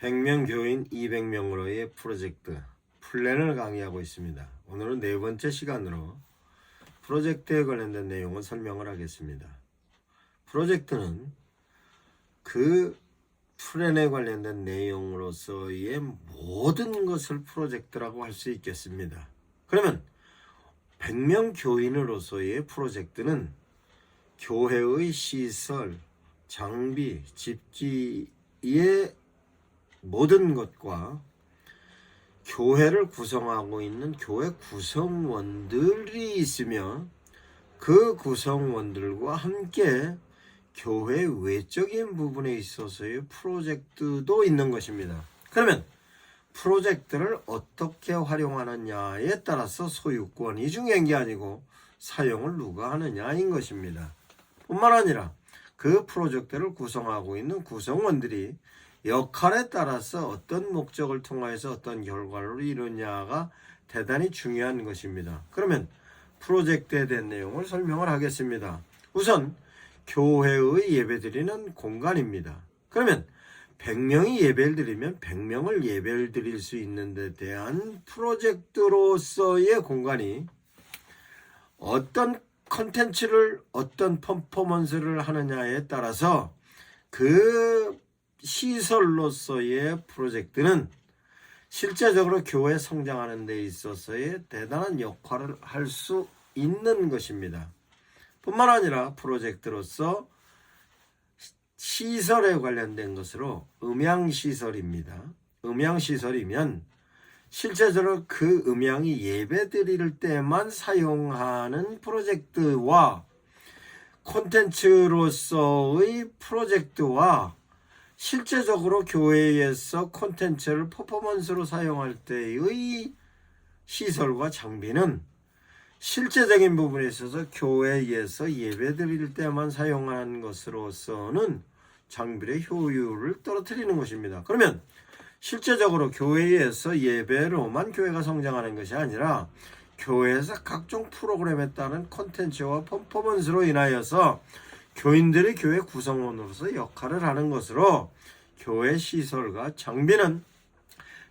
100명 교인 200명으로의 프로젝트 플랜을 강의하고 있습니다. 오늘은 네 번째 시간으로 프로젝트에 관련된 내용을 설명을 하겠습니다. 프로젝트는 그 플랜에 관련된 내용으로서의 모든 것을 프로젝트라고 할 수 있겠습니다. 그러면 100명 교인으로서의 프로젝트는 교회의 시설, 장비, 집기의 모든 것과 교회를 구성하고 있는 교회 구성원들이 있으며 그 구성원들과 함께 교회 외적인 부분에 있어서의 프로젝트도 있는 것입니다. 그러면 프로젝트를 어떻게 활용하느냐에 따라서 소유권이 중요한 게 아니고 사용을 누가 하느냐인 것입니다. 뿐만 아니라 그 프로젝트를 구성하고 있는 구성원들이 역할에 따라서 어떤 목적을 통해서 어떤 결과를 이루냐가 대단히 중요한 것입니다. 그러면 프로젝트에 대한 내용을 설명을 하겠습니다. 우선 교회의 예배드리는 공간입니다. 그러면 100명이 예배를 드리면 100명을 예배를 드릴 수 있는 데 대한 프로젝트로서의 공간이 어떤 컨텐츠를 어떤 퍼포먼스를 하느냐에 따라서 그 시설로서의 프로젝트는 실제적으로 교회 성장하는 데 있어서의 대단한 역할을 할 수 있는 것입니다. 뿐만 아니라 프로젝트로서 시설에 관련된 것으로 음향시설입니다. 음향시설이면 실제적으로 그 음향이 예배드릴 때만 사용하는 프로젝트와 콘텐츠로서의 프로젝트와 실제적으로 교회에서 콘텐츠를 퍼포먼스로 사용할 때의 시설과 장비는 실제적인 부분에 있어서 교회에서 예배드릴 때만 사용하는 것으로서는 장비의 효율을 떨어뜨리는 것입니다. 그러면 실제적으로 교회에서 예배로만 교회가 성장하는 것이 아니라 교회에서 각종 프로그램에 따른 콘텐츠와 퍼포먼스로 인하여서 교인들이 교회 구성원으로서 역할을 하는 것으로 교회 시설과 장비는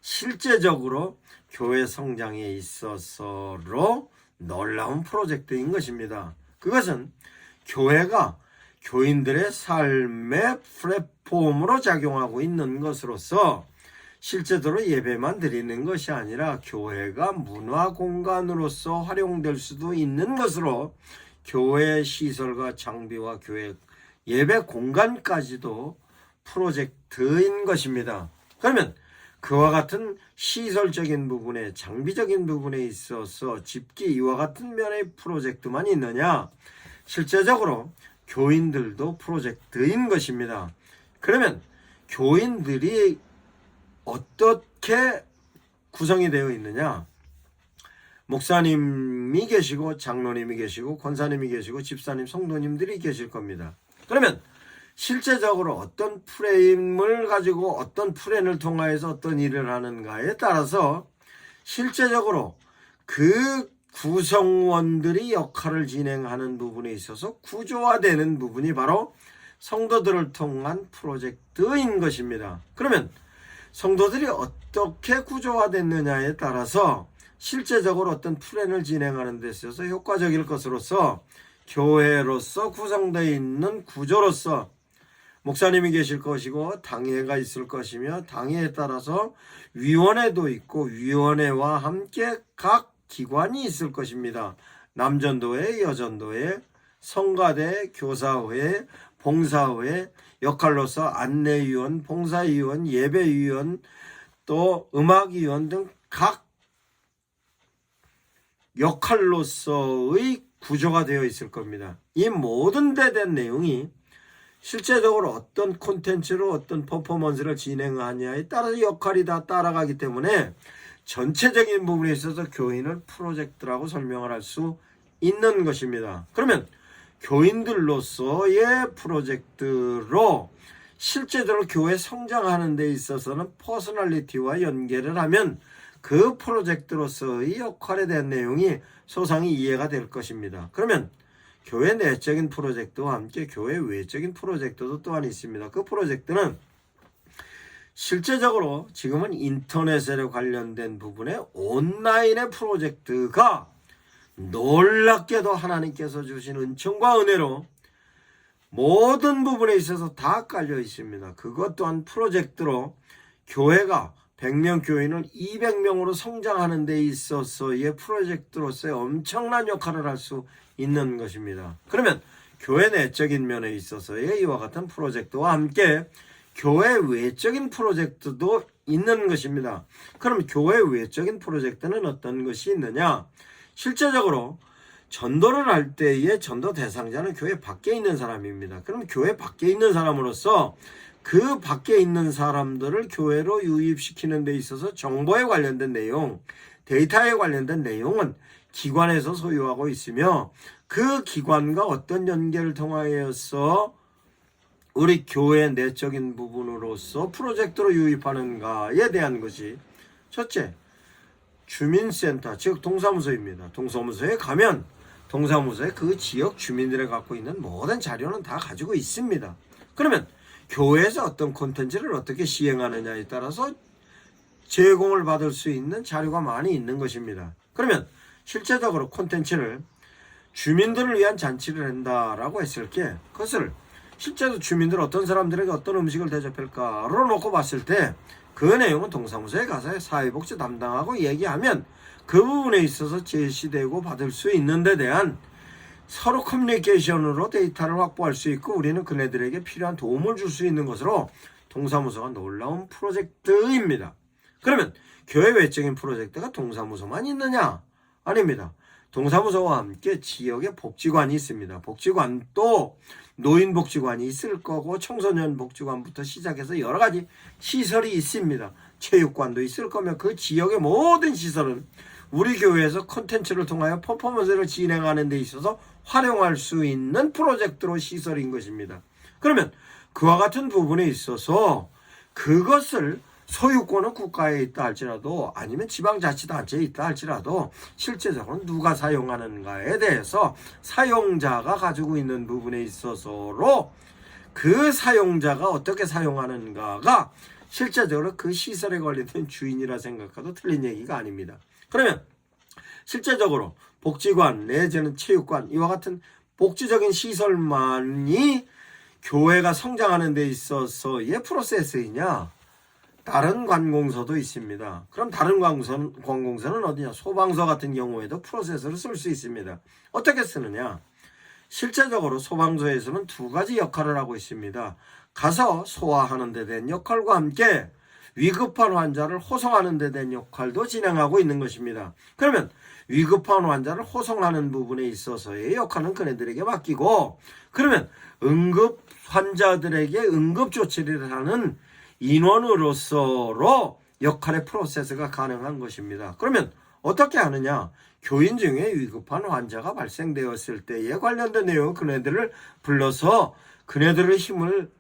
실제적으로 교회 성장에 있어서로 놀라운 프로젝트인 것입니다. 그것은 교회가 교인들의 삶의 플랫폼으로 작용하고 있는 것으로서 실제적으로 예배만 드리는 것이 아니라 교회가 문화 공간으로서 활용될 수도 있는 것으로 교회 시설과 장비와 교회 예배 공간까지도 프로젝트인 것입니다. 그러면 그와 같은 시설적인 부분에 장비적인 부분에 있어서 집기 이와 같은 면의 프로젝트만 있느냐? 실제적으로 교인들도 프로젝트인 것입니다. 그러면 교인들이 어떻게 구성이 되어 있느냐? 목사님이 계시고 장로님이 계시고 권사님이 계시고 집사님 성도님들이 계실 겁니다. 그러면 실제적으로 어떤 프레임을 가지고 어떤 플랜을 통하여서 어떤 일을 하는가에 따라서 실제적으로 그 구성원들이 역할을 진행하는 부분에 있어서 구조화되는 부분이 바로 성도들을 통한 프로젝트인 것입니다. 그러면 성도들이 어떻게 구조화됐느냐에 따라서 실제적으로 어떤 플랜을 진행하는 데 있어서 효과적일 것으로서 교회로서 구성되어 있는 구조로서 목사님이 계실 것이고 당회가 있을 것이며 당회에 따라서 위원회도 있고 위원회와 함께 각 기관이 있을 것입니다. 남전도회, 여전도회, 성가대, 교사회, 봉사회, 역할로서 안내위원, 봉사위원, 예배위원, 또 음악위원 등 각 역할로서의 구조가 되어 있을 겁니다. 이 모든 데 대한 내용이 실제적으로 어떤 콘텐츠로 어떤 퍼포먼스를 진행하냐에 따라서 역할이 다 따라가기 때문에 전체적인 부분에 있어서 교인을 프로젝트라고 설명을 할 수 있는 것입니다. 그러면 교인들로서의 프로젝트로 실제적으로 교회 성장하는 데 있어서는 퍼스널리티와 연계를 하면 그 프로젝트로서의 역할에 대한 내용이 소상히 이해가 될 것입니다. 그러면 교회 내적인 프로젝트와 함께 교회 외적인 프로젝트도 또한 있습니다. 그 프로젝트는 실제적으로 지금은 인터넷에 관련된 부분에 온라인의 프로젝트가 놀랍게도 하나님께서 주신 은총과 은혜로 모든 부분에 있어서 다 깔려 있습니다. 그것 또한 프로젝트로 교회가 100명 교인을 200명으로 성장하는 데 있어서의 프로젝트로서의 엄청난 역할을 할 수 있는 것입니다. 그러면 교회 내적인 면에 있어서의 이와 같은 프로젝트와 함께 교회 외적인 프로젝트도 있는 것입니다. 그럼 교회 외적인 프로젝트는 어떤 것이 있느냐? 실제적으로 전도를 할 때의 전도 대상자는 교회 밖에 있는 사람입니다. 그럼 교회 밖에 있는 사람으로서 그 밖에 있는 사람들을 교회로 유입시키는 데 있어서 정보에 관련된 내용, 데이터에 관련된 내용은 기관에서 소유하고 있으며 그 기관과 어떤 연계를 통하여서 우리 교회 내적인 부분으로서 프로젝트로 유입하는가에 대한 것이 첫째, 주민센터, 즉 동사무소입니다. 동사무소에 가면 동사무소에 그 지역 주민들이 갖고 있는 모든 자료는 다 가지고 있습니다. 그러면 교회에서 어떤 콘텐츠를 어떻게 시행하느냐에 따라서 제공을 받을 수 있는 자료가 많이 있는 것입니다. 그러면 실제적으로 콘텐츠를 주민들을 위한 잔치를 한다라고 했을 때 그것을 실제로 주민들 어떤 사람들에게 어떤 음식을 대접할까로 놓고 봤을 때 그 내용은 동사무소에 가서 사회복지 담당하고 얘기하면 그 부분에 있어서 제시되고 받을 수 있는 데 대한 서로 커뮤니케이션으로 데이터를 확보할 수 있고 우리는 그네들에게 필요한 도움을 줄 수 있는 것으로 동사무소가 놀라운 프로젝트입니다. 그러면 교회 외적인 프로젝트가 동사무소만 있느냐? 아닙니다. 동사무소와 함께 지역에 복지관이 있습니다. 복지관도 노인복지관이 있을 거고 청소년 복지관부터 시작해서 여러 가지 시설이 있습니다. 체육관도 있을 거면 그 지역의 모든 시설은 우리 교회에서 콘텐츠를 통하여 퍼포먼스를 진행하는 데 있어서 활용할 수 있는 프로젝트로 시설인 것입니다. 그러면 그와 같은 부분에 있어서 그것을 소유권은 국가에 있다 할지라도 아니면 지방자치단체에 있다 할지라도 실제적으로 누가 사용하는가에 대해서 사용자가 가지고 있는 부분에 있어서로 그 사용자가 어떻게 사용하는가가 실제적으로 그 시설에 관련된 주인이라 생각해도 틀린 얘기가 아닙니다. 그러면 실제적으로 복지관 내지는 체육관 이와 같은 복지적인 시설만이 교회가 성장하는 데 있어서의 프로세스이냐? 다른 관공서도 있습니다. 그럼 다른 관공서는 어디냐? 소방서 같은 경우에도 프로세스를 쓸 수 있습니다. 어떻게 쓰느냐? 실제적으로 소방서에서는 두 가지 역할을 하고 있습니다. 가서 소화하는 데 대한 역할과 함께 위급한 환자를 호송하는 데 대한 역할도 진행하고 있는 것입니다. 그러면 위급한 환자를 호송하는 부분에 있어서의 역할은 그네들에게 맡기고 그러면 응급 환자들에게 응급조치를 하는 인원으로서로 역할의 프로세스가 가능한 것입니다. 그러면 어떻게 하느냐? 교인 중에 위급한 환자가 발생되었을 때에 관련된 내용은 그네들을 불러서 그네들의 힘을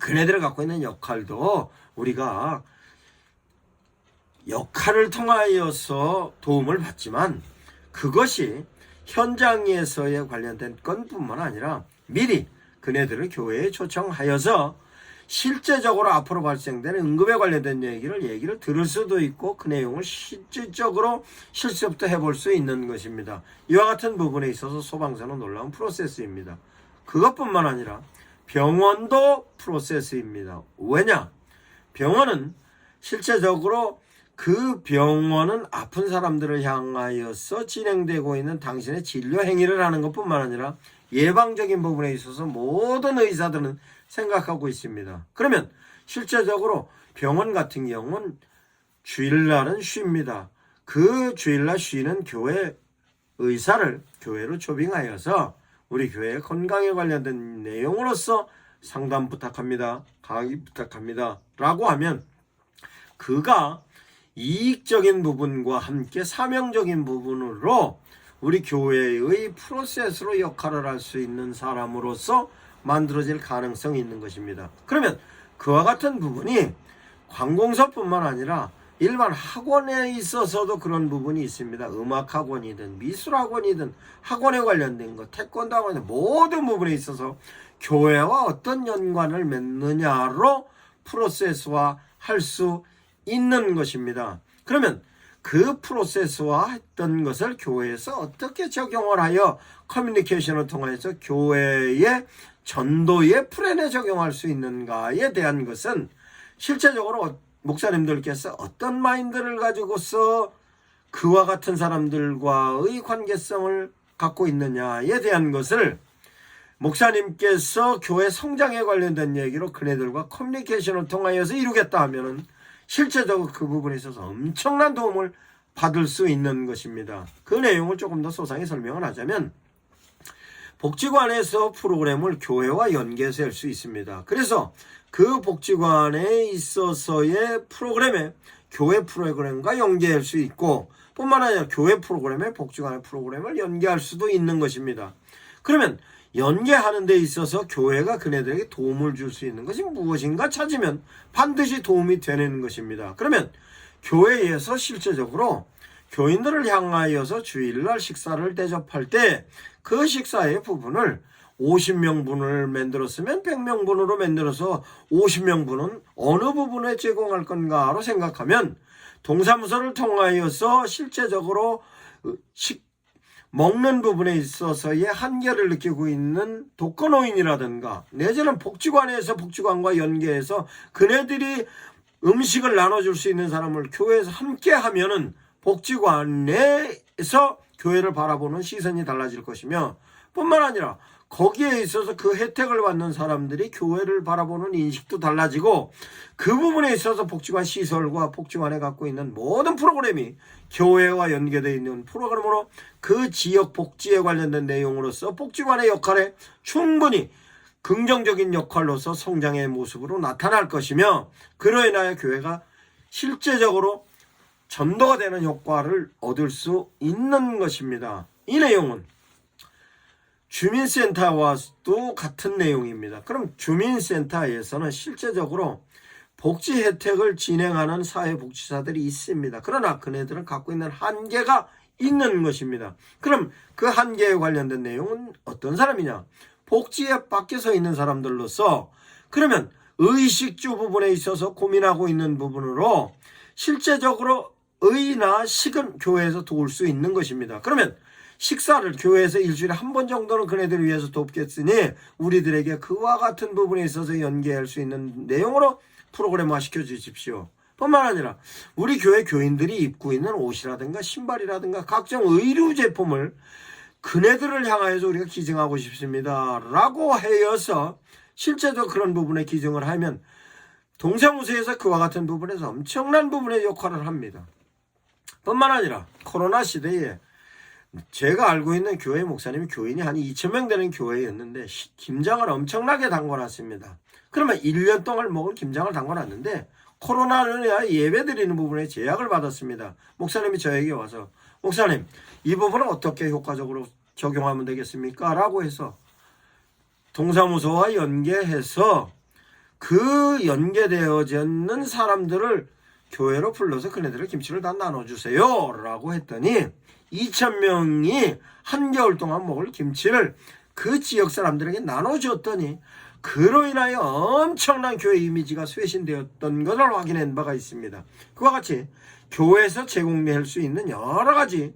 그네들이 갖고 있는 역할도 우리가 역할을 통하여서 도움을 받지만 그것이 현장에서의 관련된 건뿐만 아니라 미리 그네들을 교회에 초청하여서 실제적으로 앞으로 발생되는 응급에 관련된 얘기를 들을 수도 있고 그 내용을 실질적으로 실습도 해볼 수 있는 것입니다. 이와 같은 부분에 있어서 소방서는 놀라운 프로세스입니다. 그것뿐만 아니라 병원도 프로세스입니다. 왜냐? 병원은 실제적으로 그 병원은 아픈 사람들을 향하여서 진행되고 있는 당신의 진료 행위를 하는 것뿐만 아니라 예방적인 부분에 있어서 모든 의사들은 생각하고 있습니다. 그러면 실제적으로 병원 같은 경우는 주일날은 쉽니다. 그 주일날 쉬는 교회 의사를 교회로 초빙하여서 우리 교회의 건강에 관련된 내용으로서 상담 부탁합니다. 강의 부탁합니다. 라고 하면 그가 이익적인 부분과 함께 사명적인 부분으로 우리 교회의 프로세스로 역할을 할 수 있는 사람으로서 만들어질 가능성이 있는 것입니다. 그러면 그와 같은 부분이 관공서뿐만 아니라 일반 학원에 있어서도 그런 부분이 있습니다. 음악학원이든 미술학원이든 학원에 관련된 것, 태권도 학원이든 모든 부분에 있어서 교회와 어떤 연관을 맺느냐로 프로세스와 할 수 있는 것입니다. 그러면 그 프로세스와 했던 것을 교회에서 어떻게 적용을 하여 커뮤니케이션을 통해서 교회의 전도의 플랜에 적용할 수 있는가에 대한 것은 실제적으로 목사님들께서 어떤 마인드를 가지고서 그와 같은 사람들과의 관계성을 갖고 있느냐에 대한 것을 목사님께서 교회 성장에 관련된 얘기로 그네들과 커뮤니케이션을 통하여서 이루겠다 하면은 실제적으로 그 부분에 있어서 엄청난 도움을 받을 수 있는 것입니다. 그 내용을 조금 더 소상히 설명을 하자면 복지관에서 프로그램을 교회와 연계해서 할 수 있습니다. 그래서 그 복지관에 있어서의 프로그램에 교회 프로그램과 연계할 수 있고 뿐만 아니라 교회 프로그램에 복지관의 프로그램을 연계할 수도 있는 것입니다. 그러면 연계하는 데 있어서 교회가 그네들에게 도움을 줄 수 있는 것이 무엇인가 찾으면 반드시 도움이 되는 것입니다. 그러면 교회에서 실제적으로 교인들을 향하여서 주일날 식사를 대접할 때 그 식사의 부분을 50명분을 만들었으면 100명분으로 만들어서 50명분은 어느 부분에 제공할 건가로 생각하면 동사무소를 통하여서 실제적으로 먹는 부분에 있어서의 한계를 느끼고 있는 독거노인이라든가 내지는 복지관에서 복지관과 연계해서 그네들이 음식을 나눠줄 수 있는 사람을 교회에서 함께 하면은 복지관에서 교회를 바라보는 시선이 달라질 것이며 뿐만 아니라 거기에 있어서 그 혜택을 받는 사람들이 교회를 바라보는 인식도 달라지고 그 부분에 있어서 복지관 시설과 복지관에 갖고 있는 모든 프로그램이 교회와 연계되어 있는 프로그램으로 그 지역 복지에 관련된 내용으로서 복지관의 역할에 충분히 긍정적인 역할로서 성장의 모습으로 나타날 것이며 그로 인하여 교회가 실제적으로 전도가 되는 효과를 얻을 수 있는 것입니다. 이 내용은 주민센터와도 같은 내용입니다. 그럼 주민센터에서는 실제적으로 복지 혜택을 진행하는 사회복지사들이 있습니다. 그러나 그네들은 갖고 있는 한계가 있는 것입니다. 그럼 그 한계에 관련된 내용은 어떤 사람이냐? 복지에 밖에서 있는 사람들로서 그러면 의식주 부분에 있어서 고민하고 있는 부분으로 실제적으로 의나 식은 교회에서 도울 수 있는 것입니다. 그러면 식사를 교회에서 일주일에 한 번 정도는 그네들을 위해서 돕겠으니 우리들에게 그와 같은 부분에 있어서 연계할 수 있는 내용으로 프로그램화 시켜주십시오. 뿐만 아니라 우리 교회 교인들이 입고 있는 옷이라든가 신발이라든가 각종 의류 제품을 그네들을 향하여서 우리가 기증하고 싶습니다 라고 하여서 실제로 그런 부분에 기증을 하면 동사무소에서 그와 같은 부분에서 엄청난 부분의 역할을 합니다. 뿐만 아니라 코로나 시대에 제가 알고 있는 교회 목사님이 교인이 한 2,000명 되는 교회였는데 김장을 엄청나게 담궈놨습니다. 그러면 1년 동안 먹을 김장을 담궈놨는데 코로나로 인해 예배 드리는 부분에 제약을 받았습니다. 목사님이 저에게 와서 목사님 이 부분은 어떻게 효과적으로 적용하면 되겠습니까? 라고 해서 동사무소와 연계해서 그 연계되어져 있는 사람들을 교회로 불러서 그네들의 김치를 다 나눠주세요 라고 했더니 2,000명이 한겨울 동안 먹을 김치를 그 지역 사람들에게 나눠줬더니 그로 인하여 엄청난 교회 이미지가 쇄신되었던 것을 확인한 바가 있습니다. 그와 같이 교회에서 제공될 수 있는 여러 가지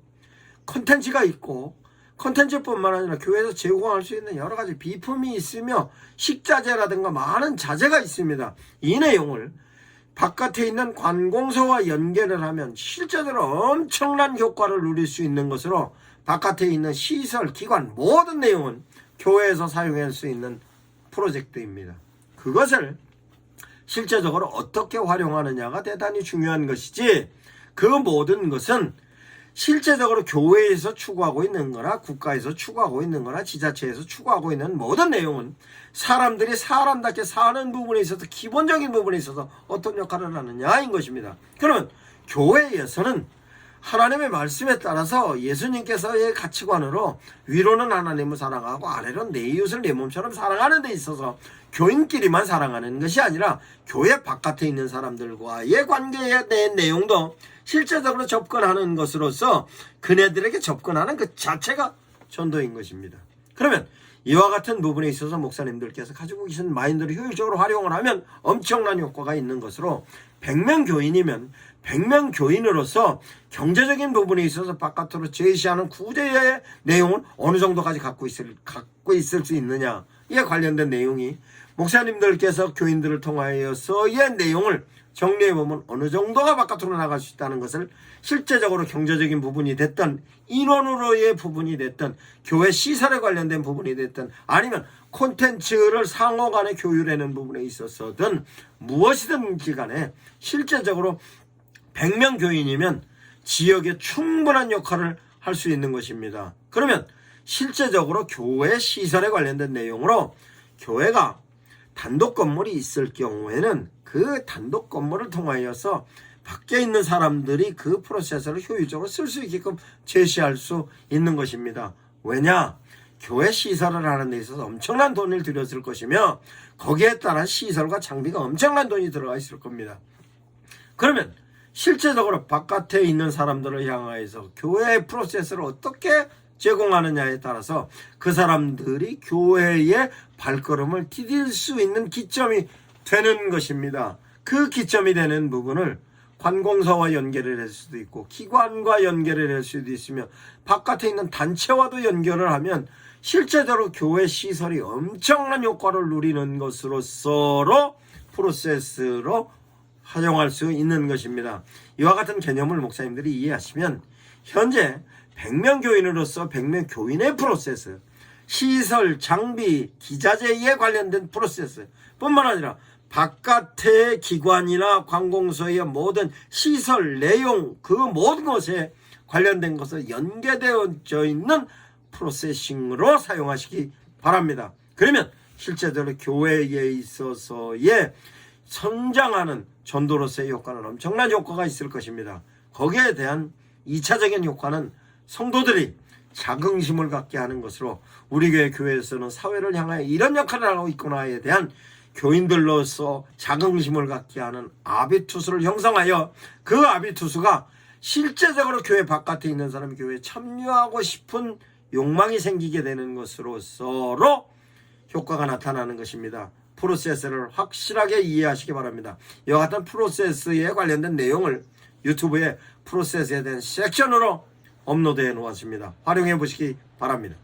콘텐츠가 있고 콘텐츠뿐만 아니라 교회에서 제공할 수 있는 여러 가지 비품이 있으며 식자재라든가 많은 자재가 있습니다. 이 내용을 바깥에 있는 관공서와 연계를 하면 실제로 엄청난 효과를 누릴 수 있는 것으로 바깥에 있는 시설, 기관 모든 내용은 교회에서 사용할 수 있는 프로젝트입니다. 그것을 실제적으로 어떻게 활용하느냐가 대단히 중요한 것이지 그 모든 것은 실제적으로 교회에서 추구하고 있는 거나 국가에서 추구하고 있는 거나 지자체에서 추구하고 있는 모든 내용은 사람들이 사람답게 사는 부분에 있어서 기본적인 부분에 있어서 어떤 역할을 하느냐인 것입니다. 그러면 교회에서는 하나님의 말씀에 따라서 예수님께서의 가치관으로 위로는 하나님을 사랑하고 아래로는 내 이웃을 내 몸처럼 사랑하는 데 있어서 교인끼리만 사랑하는 것이 아니라 교회 바깥에 있는 사람들과의 관계에 대한 내용도 실제적으로 접근하는 것으로서 그네들에게 접근하는 그 자체가 전도인 것입니다. 그러면 이와 같은 부분에 있어서 목사님들께서 가지고 계신 마인드를 효율적으로 활용을 하면 엄청난 효과가 있는 것으로 100명 교인이면 100명 교인으로서 경제적인 부분에 있어서 바깥으로 제시하는 구제의 내용은 어느 정도까지 갖고 있을 수 있느냐, 이에 관련된 내용이 목사님들께서 교인들을 통하여서의 내용을 정리해보면 어느 정도가 바깥으로 나갈 수 있다는 것을 실제적으로 경제적인 부분이 됐든 인원으로의 부분이 됐든 교회 시설에 관련된 부분이 됐든 아니면 콘텐츠를 상호 간에 교율하는 부분에 있어서든 무엇이든 기간에 실제적으로 100명 교인이면 지역에 충분한 역할을 할 수 있는 것입니다. 그러면 실제적으로 교회 시설에 관련된 내용으로 교회가 단독 건물이 있을 경우에는 그 단독 건물을 통하여서 밖에 있는 사람들이 그 프로세서를 효율적으로 쓸 수 있게끔 제시할 수 있는 것입니다. 왜냐? 교회 시설을 하는 데 있어서 엄청난 돈을 들였을 것이며 거기에 따라 시설과 장비가 엄청난 돈이 들어가 있을 겁니다. 그러면 실제적으로 바깥에 있는 사람들을 향하여서 교회의 프로세스를 어떻게 제공하느냐에 따라서 그 사람들이 교회의 발걸음을 디딜 수 있는 기점이 되는 것입니다. 그 기점이 되는 부분을 관공서와 연결을 할 수도 있고 기관과 연결을 할 수도 있으며 바깥에 있는 단체와도 연결을 하면 실제적으로 교회 시설이 엄청난 효과를 누리는 것으로서 프로세스로 활용할 수 있는 것입니다. 이와 같은 개념을 목사님들이 이해하시면 현재 100명 교인으로서 100명 교인의 프로세스, 시설, 장비, 기자재에 관련된 프로세스 뿐만 아니라 바깥의 기관이나 관공서의 모든 시설, 내용, 그 모든 것에 관련된 것을 연계되어져 있는 프로세싱으로 사용하시기 바랍니다. 그러면 실제적으로 교회에 있어서의 성장하는 전도로서의 효과는 엄청난 효과가 있을 것입니다. 거기에 대한 2차적인 효과는 성도들이 자긍심을 갖게 하는 것으로 우리 교회에서는 사회를 향하여 이런 역할을 하고 있구나에 대한 교인들로서 자긍심을 갖게 하는 아비투수를 형성하여 그 아비투수가 실제적으로 교회 바깥에 있는 사람이 교회에 참여하고 싶은 욕망이 생기게 되는 것으로서 효과가 나타나는 것입니다. 프로세스를 확실하게 이해하시기 바랍니다. 이와 같은 프로세스에 관련된 내용을 유튜브에 프로세스에 대한 섹션으로 업로드해 놓았습니다. 활용해 보시기 바랍니다.